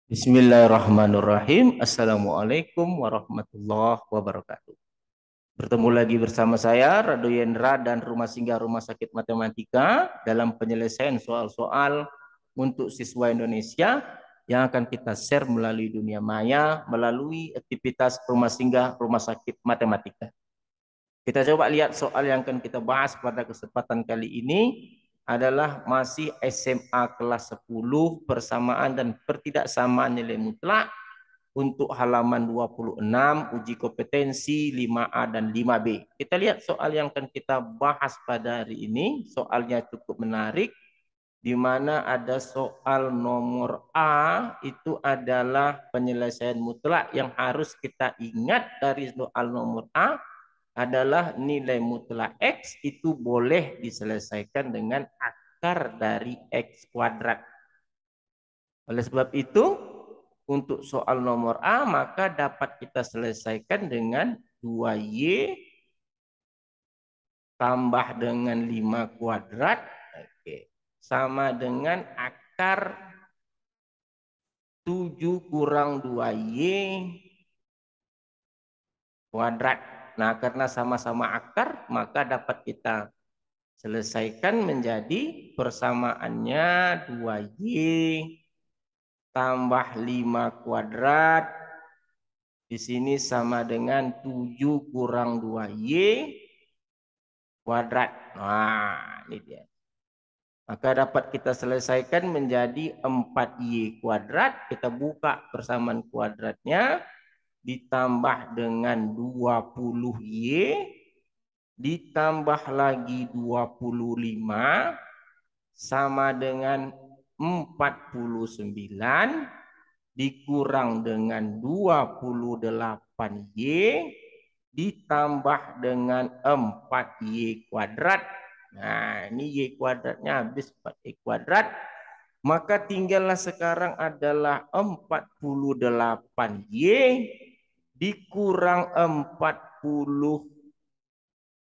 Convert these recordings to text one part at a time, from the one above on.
Bismillahirrahmanirrahim. Assalamualaikum warahmatullahi wabarakatuh. Bertemu lagi bersama saya, Rado Yendra dan Rumah Singgah Rumah Sakit Matematika dalam penyelesaian soal-soal untuk siswa Indonesia yang akan kita share melalui dunia maya melalui aktivitas Rumah Singgah Rumah Sakit Matematika. Kita coba lihat soal yang akan kita bahas pada kesempatan kali ini adalah masih SMA kelas 10 persamaan dan pertidaksamaan nilai mutlak untuk halaman 26 uji kompetensi 5A dan 5B. Kita lihat soal yang akan kita bahas pada hari ini. Soalnya cukup menarik di mana ada soal nomor A itu adalah penyelesaian mutlak yang harus kita ingat dari soal nomor A adalah nilai mutlak X itu boleh diselesaikan dengan akar dari X kuadrat. Oleh sebab itu, untuk soal nomor A maka dapat kita selesaikan dengan 2Y tambah dengan 5 kuadrat. Oke. Sama dengan akar 7 kurang 2Y kuadrat. Nah, karena sama-sama akar, maka dapat kita selesaikan menjadi persamaannya 2Y tambah 5 kuadrat. Di sini sama dengan 7 kurang 2Y kuadrat. Nah, ini dia. Maka dapat kita selesaikan menjadi 4Y kuadrat. Kita buka persamaan kuadratnya. Ditambah dengan 20Y. Ditambah lagi 25. Sama dengan 49 dikurang dengan 28Y ditambah dengan 4Y kuadrat. Nah, ini Y kuadratnya habis 4Y kuadrat. Maka tinggallah sekarang adalah 48Y dikurang 40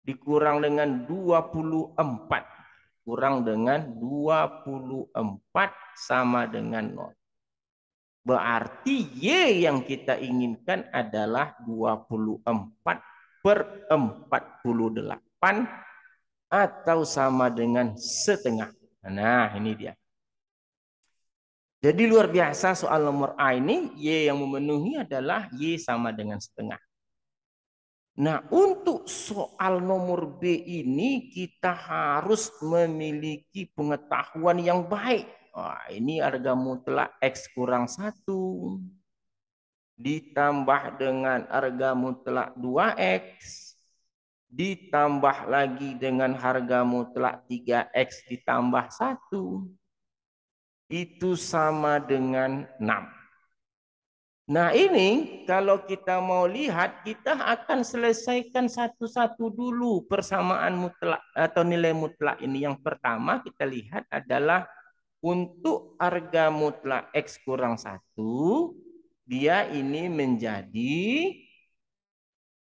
dikurang dengan 24 kurang dengan 24 sama dengan 0. Berarti Y yang kita inginkan adalah 24 per 48 atau sama dengan setengah. Nah, ini dia. Jadi luar biasa soal nomor A ini, Y yang memenuhi adalah Y sama dengan setengah. Nah, untuk soal nomor B ini kita harus memiliki pengetahuan yang baik. Wah, ini harga mutlak X kurang 1 ditambah dengan harga mutlak 2X ditambah lagi dengan harga mutlak 3X ditambah 1 itu sama dengan 6. Nah, ini kalau kita mau lihat, kita akan selesaikan satu-satu dulu persamaan mutlak atau nilai mutlak ini. Yang pertama kita lihat adalah untuk harga mutlak X kurang 1, dia ini menjadi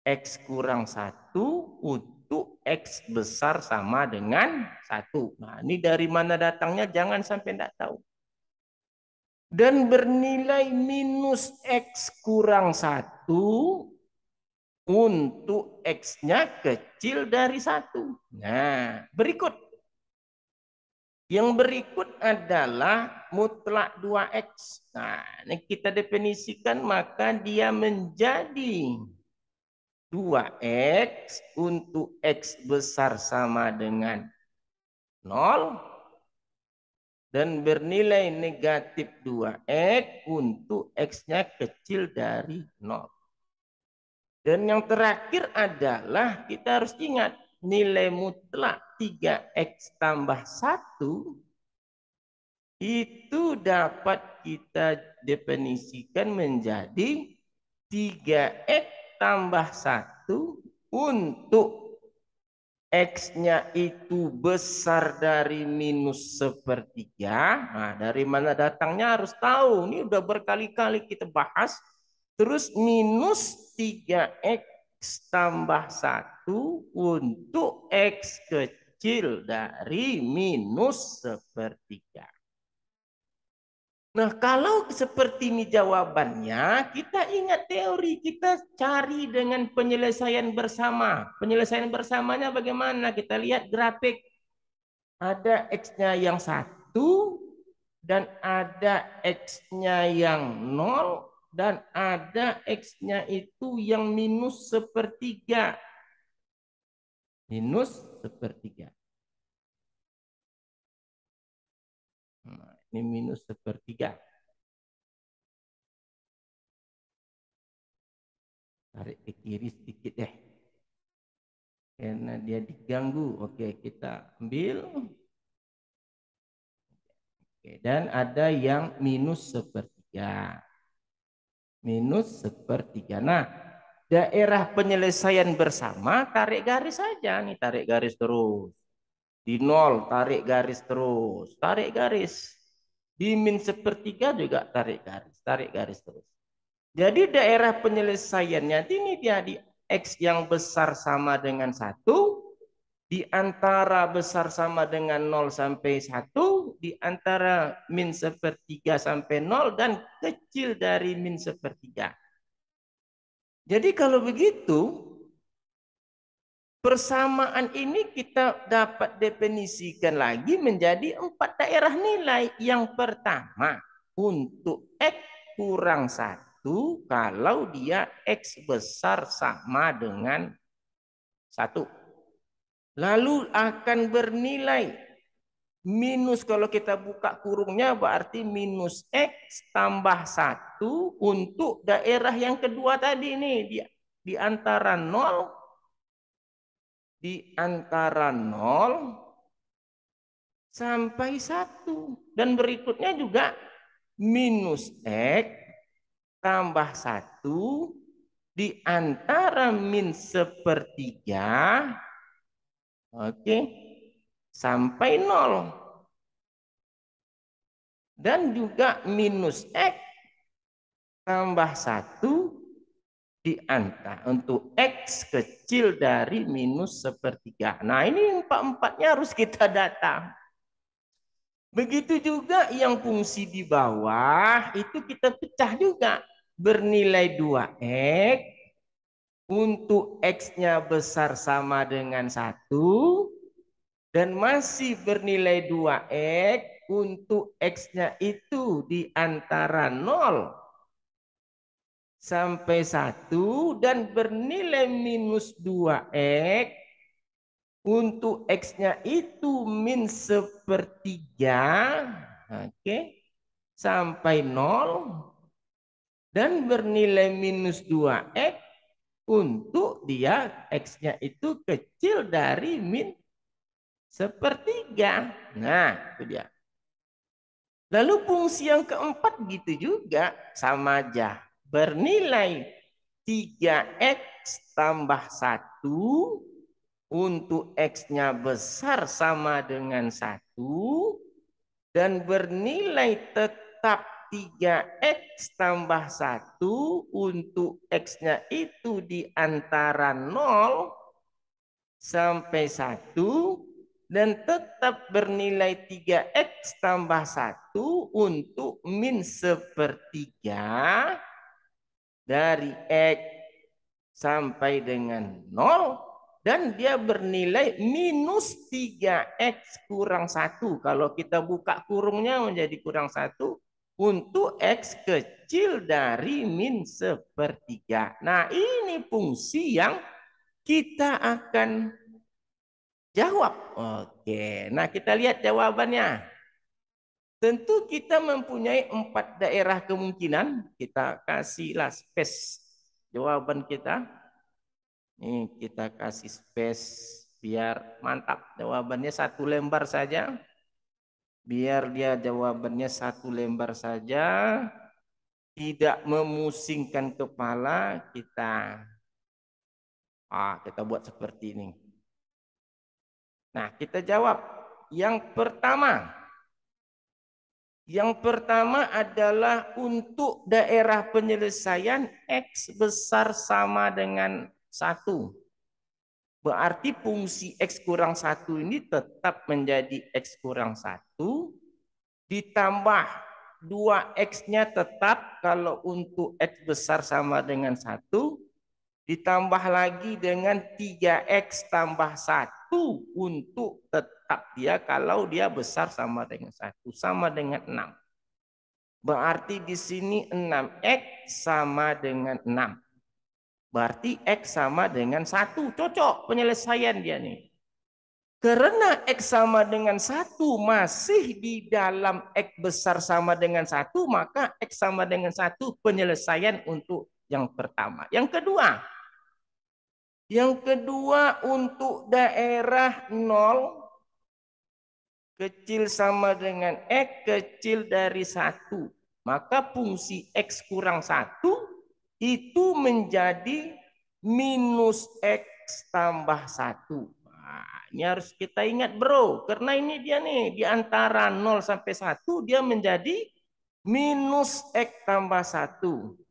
X kurang 1 untuk X besar sama dengan 1. Nah, ini dari mana datangnya jangan sampai tidak tahu. Dan bernilai minus X kurang 1 untuk X-nya kecil dari 1. Nah, berikut. Yang berikut adalah mutlak 2X. Nah, ini kita definisikan maka dia menjadi 2X untuk X besar sama dengan 0 dan bernilai negatif 2X untuk X-nya kecil dari 0. Dan yang terakhir adalah kita harus ingat nilai mutlak 3X tambah 1 itu dapat kita definisikan menjadi 3X tambah 1 untuk X-nya itu besar dari minus sepertiga. Nah, dari mana datangnya harus tahu. Ini udah berkali-kali kita bahas. Terus minus 3X tambah 1 untuk X kecil dari minus sepertiga. Nah, kalau seperti ini jawabannya, kita ingat teori, kita cari dengan penyelesaian bersama. Penyelesaian bersamanya bagaimana? Kita lihat grafik. Ada X-nya yang 1, dan ada X-nya yang 0, dan ada X-nya itu yang minus sepertiga. Minus sepertiga. Nah, ini minus sepertiga. Tarik ke kiri sedikit deh. Karena dia diganggu. Oke, kita ambil. Oke, dan ada yang minus sepertiga. Minus sepertiga. Nah, daerah penyelesaian bersama tarik garis saja. Nih, tarik garis terus. Di 0, tarik garis terus. Tarik garis. Di min sepertiga juga tarik garis. Tarik garis terus. Jadi daerah penyelesaiannya ini dia di X yang besar sama dengan 1, di antara besar sama dengan 0 sampai 1, di antara min sepertiga sampai 0, dan kecil dari min sepertiga. Jadi kalau begitu, persamaan ini kita dapat definisikan lagi menjadi 4 daerah nilai. Yang pertama, untuk X kurang 1 kalau dia X besar sama dengan 1. Lalu akan bernilai minus, kalau kita buka kurungnya berarti minus X tambah 1 untuk daerah yang kedua tadi nih. Di antara 0 sampai 1. Dan berikutnya juga minus X tambah 1 di antara min sepertiga, oke, sampai 0. Dan juga minus X tambah 1 di antara untuk X kecil dari minus sepertiga. Nah, ini empat-empatnya harus kita data. Begitu juga yang fungsi di bawah, itu kita pecah juga. Bernilai 2X, untuk X-nya besar sama dengan 1, dan masih bernilai 2X, untuk X-nya itu di antara 0 sampai 1, dan bernilai minus 2X, untuk X-nya itu min sepertiga, oke, sampai 0, dan bernilai minus 2X, untuk dia X-nya itu kecil dari min sepertiga. Nah, itu dia. Lalu fungsi yang keempat gitu juga, sama aja. Bernilai 3X tambah 1, untuk X-nya besar sama dengan 1, dan bernilai tetap 3X tambah 1, untuk X-nya itu di antara 0 sampai 1, dan tetap bernilai 3X tambah 1 untuk min sepertiga dari X sampai dengan 0, dan dia bernilai minus 3X kurang 1. Kalau kita buka kurungnya menjadi kurang 1 untuk X kecil dari min sepertiga. Nah, ini fungsi yang kita akan jawab. Oke, nah kita lihat jawabannya. Tentu kita mempunyai 4 daerah kemungkinan. Kita kasihlah space jawaban kita. Ini kita kasih space biar mantap. Jawabannya 1 lembar saja. Biar dia jawabannya 1 lembar saja. Tidak memusingkan kepala, kita buat seperti ini. Nah, kita jawab. Yang pertama adalah untuk daerah penyelesaian X besar sama dengan 1. Berarti fungsi X kurang 1 ini tetap menjadi X kurang 1 ditambah 2x-nya tetap kalau untuk x besar sama dengan 1, ditambah lagi dengan 3x tambah 1 untuk tetap dia kalau dia besar sama dengan 1, sama dengan 6. Berarti di sini 6x sama dengan 6. Berarti x sama dengan 1. Cocok penyelesaian dia nih. Karena X sama dengan 1 masih di dalam X besar sama dengan 1, maka X sama dengan 1 penyelesaian untuk yang pertama. Yang kedua untuk daerah 0 kecil sama dengan X kecil dari 1. Maka fungsi X kurang 1 itu menjadi minus X tambah 1. Ini harus kita ingat bro, karena ini dia nih di antara 0 sampai 1 dia menjadi minus X tambah 1.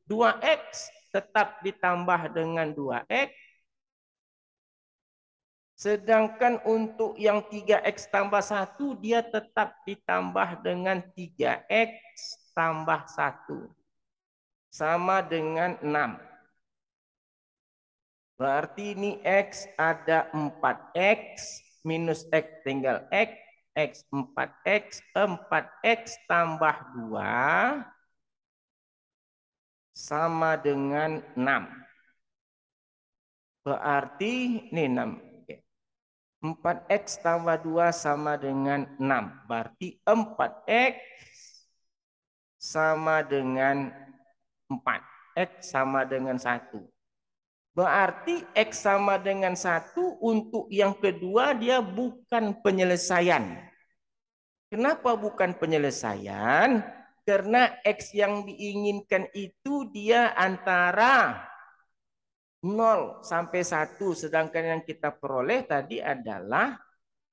2X tetap ditambah dengan 2X. Sedangkan untuk yang 3X tambah 1 dia tetap ditambah dengan 3X tambah 1. Sama dengan 6. Berarti ini X ada 4X, minus X tinggal X, X 4X, 4X tambah 2, sama dengan 6. Berarti ini 6. 4X tambah 2 sama dengan 6. Berarti 4X sama dengan 4. X sama dengan 1. Berarti X sama dengan 1 untuk yang kedua dia bukan penyelesaian. Kenapa bukan penyelesaian? Karena X yang diinginkan itu dia antara 0 sampai 1. Sedangkan yang kita peroleh tadi adalah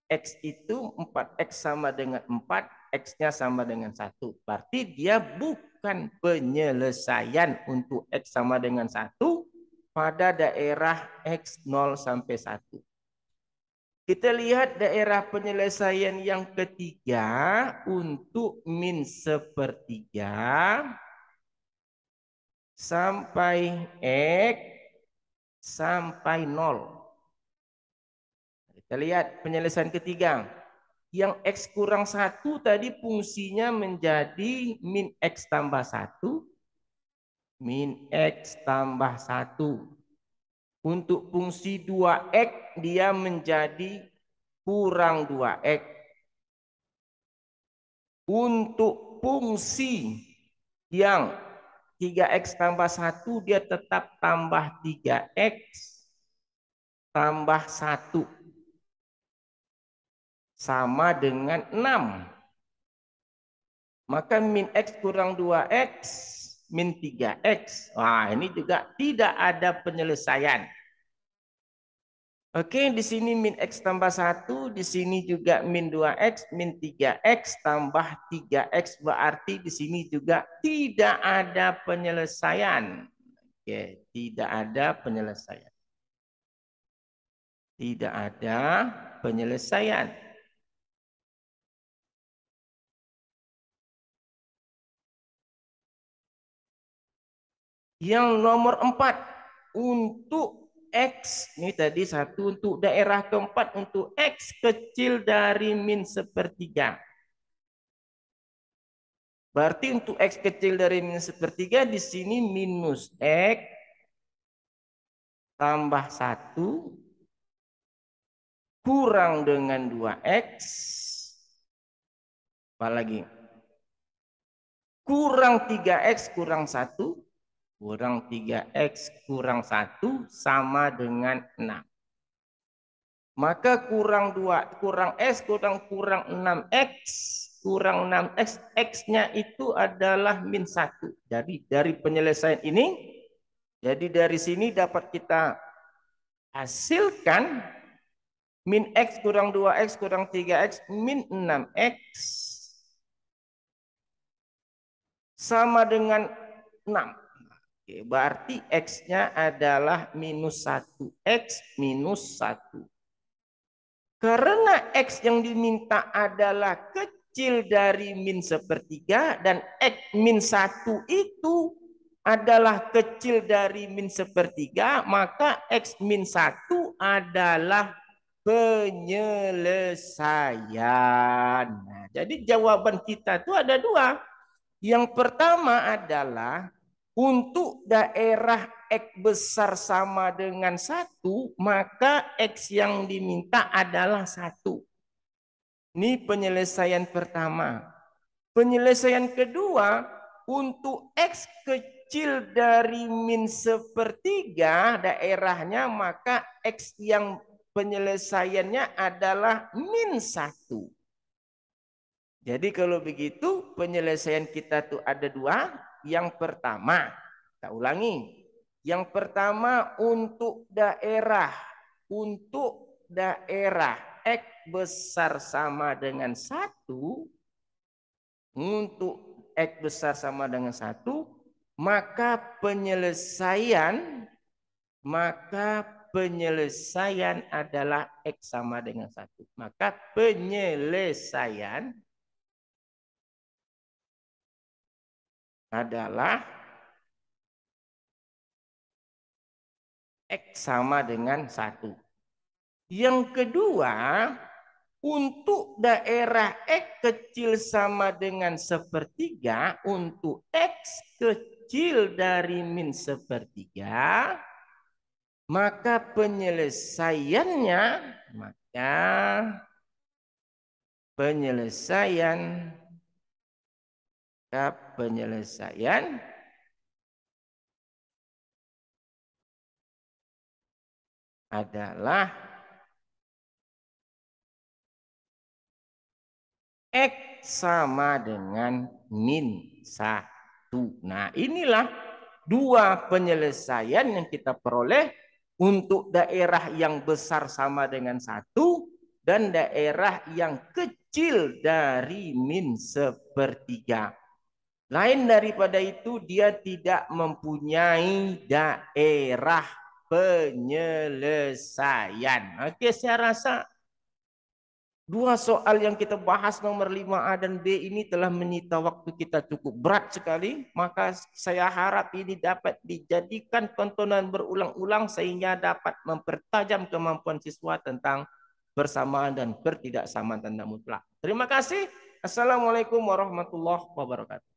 X itu 4X sama dengan 4, X-nya sama dengan 1. Berarti dia bukan penyelesaian untuk X sama dengan 1. Pada daerah X0 sampai 1. Kita lihat daerah penyelesaian yang ketiga untuk min sepertiga sampai X sampai 0. Kita lihat penyelesaian ketiga. Yang X kurang 1 tadi fungsinya menjadi min X tambah 1. Min X tambah 1. Untuk fungsi 2X dia menjadi kurang 2X. Untuk fungsi yang 3X tambah 1 dia tetap tambah 3X tambah 1. Sama dengan 6. Maka min X kurang 2X min 3X. Wah, ini juga tidak ada penyelesaian. Oke, di sini min X tambah 1, di sini juga min 2X, min 3X tambah 3X. Berarti di sini juga tidak ada penyelesaian. Oke, tidak ada penyelesaian. Tidak ada penyelesaian. Yang nomor 4 untuk X, ini tadi 1 untuk daerah keempat untuk X kecil dari min sepertiga. Berarti untuk X kecil dari min sepertiga di sini minus X tambah 1 kurang dengan 2X. Apalagi? Kurang 3X kurang 1. Kurang 3X kurang 1 sama dengan 6. Maka kurang 2, kurang X kurang 6X. Kurang 6X, X-nya itu adalah min 1. Jadi dari penyelesaian ini, jadi dari sini dapat kita hasilkan min X kurang 2X kurang 3X min 6X sama dengan 6. Oke, berarti X-nya adalah minus 1. X minus 1. Karena X yang diminta adalah kecil kecil dari min sepertiga dan X min 1 itu adalah kecil dari min sepertiga, maka X min 1 adalah penyelesaian. Nah, jadi jawaban kita itu ada dua. Yang pertama adalah untuk daerah X besar sama dengan 1, maka X yang diminta adalah 1. Ini penyelesaian pertama. Penyelesaian kedua, untuk X kecil dari min sepertiga daerahnya, maka X yang penyelesaiannya adalah min 1. Jadi kalau begitu penyelesaian kita tuh ada dua. Yang pertama, kita ulangi. Yang pertama untuk daerah X besar sama dengan 1, untuk X besar sama dengan 1, maka penyelesaian adalah X sama dengan 1. Maka penyelesaian adalah X sama dengan 1. Yang kedua, untuk daerah X kecil sama dengan sepertiga, untuk X kecil dari min sepertiga, maka penyelesaian adalah X sama dengan min 1. Nah, inilah dua penyelesaian yang kita peroleh untuk daerah yang besar sama dengan 1 dan daerah yang kecil dari min sepertiga. Lain daripada itu, dia tidak mempunyai daerah penyelesaian. Oke, saya rasa dua soal yang kita bahas nomor 5A dan B ini telah menyita waktu kita cukup berat sekali. Maka saya harap ini dapat dijadikan tontonan berulang-ulang sehingga dapat mempertajam kemampuan siswa tentang persamaan dan pertidaksamaan tanda mutlak. Terima kasih. Assalamualaikum warahmatullahi wabarakatuh.